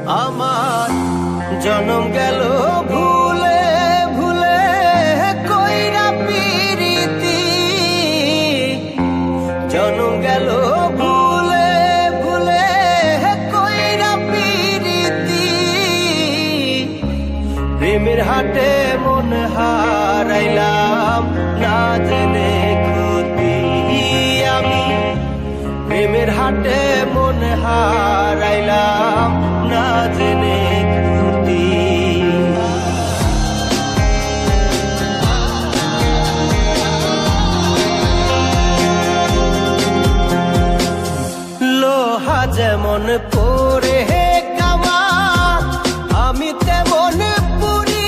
আমার জনম গেল ভুলে ভুলে কইরা পিরিতি, জনম গেল ভুলে ভুলে কইরা পিরিতি। প্রেমের হাটে মন হারাইলাম না জেনে ক্ষতি আমি, প্রেমের হাটে মন হারাইলাম না জেনে ক্ষতি। লোহা যেমন পরে কামা আমি তেমন পুরি,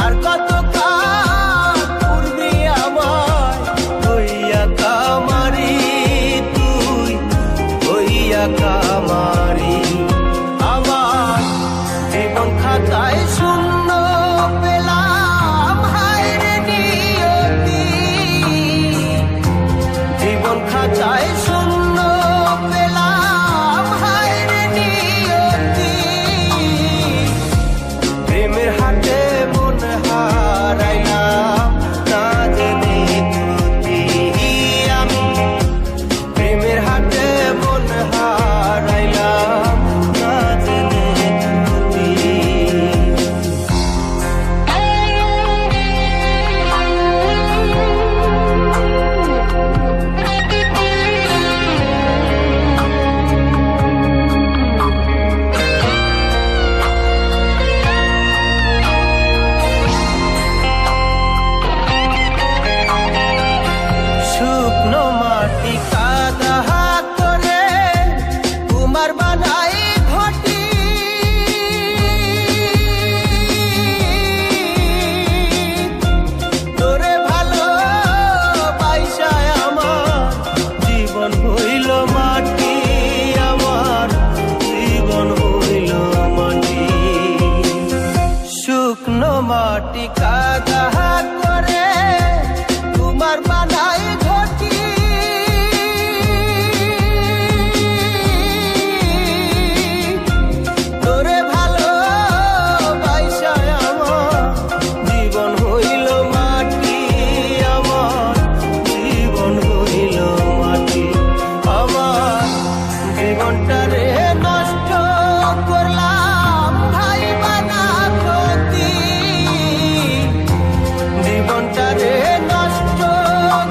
আর কত কাল পূর্বে আমার হইয়া কামারি, তুই হইয়া কামারি। আমার জীবন খাতায় শূন্য পেলাম হায়রে নিয়তি, জীবন খাতায় শূন্য পেলাম হায়রে নিয়তি। প্রেমের হাটে মন হারাইলাম না জেনে ক্ষতি আমি, প্রেমের হাটে মন হারাইলাম না জেনে ক্ষতি। শুকনো মাটি কাদা করে কুমার বানাই ঘটি, তোরে ভালো পয়সায় আমার জীবন হইল মাটি, আমার জীবন হইল মাটি। শুকনো মাটি কাদা করে কুমার বানাই ঘটি, তোরে ভালো পয়সায় আমার জীবন হইল মাটি, আমার জীবন হইল মাটি। আমার জীবনটারে নষ্ট করলাম ভাই বানা ক্ষতি, জীবনটারে নষ্ট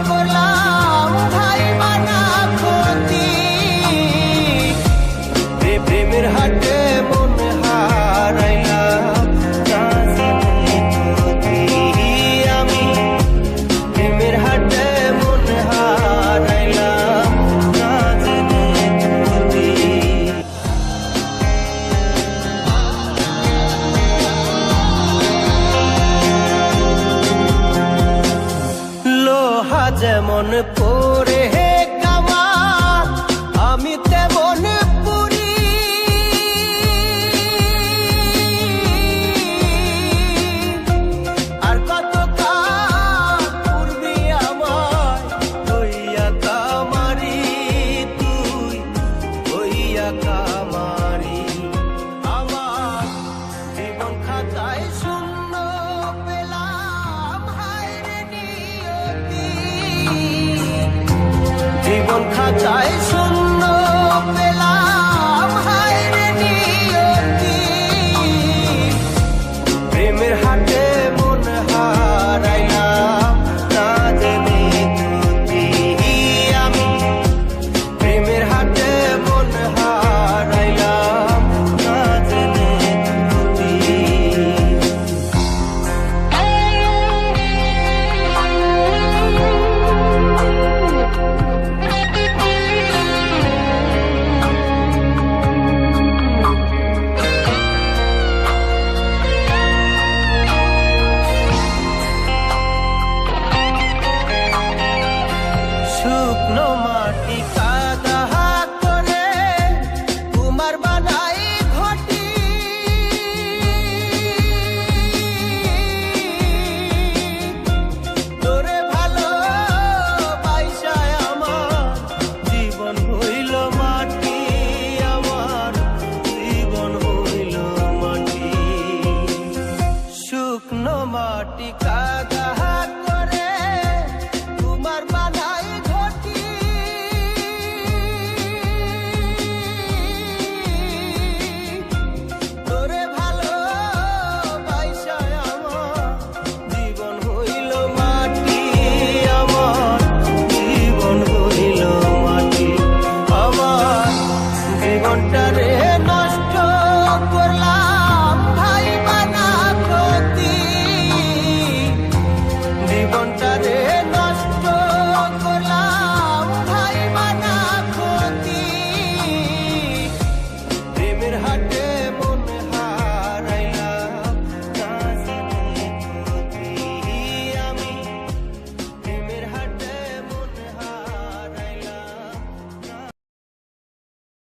করলাম ভাই বানা ক্ষতি। প্রেমের হাটে মন হারাইলাম না জেনে ক্ষতি আমি, প্রেমের হাটে মন হারাইলাম না জেনে ক্ষতি। লোহা যেমন পরে কামা আমি তেমন পুরি, আর কত কাল পূর্বে আমার হইয়া কামারি, তুই হইয়া কামারি। আমার জীবন খাতায় শূন্য পেলাম হায়রে নিয়তি, জীবন খাতায় শূন্য পেলাম হায়রে নিয়তি। প্রেমের হাটে মন হারাইলাম না জেনে ক্ষতি আমি, প্রেমের হাটে মন হারাইলাম না জেনে ক্ষতি। শুকনো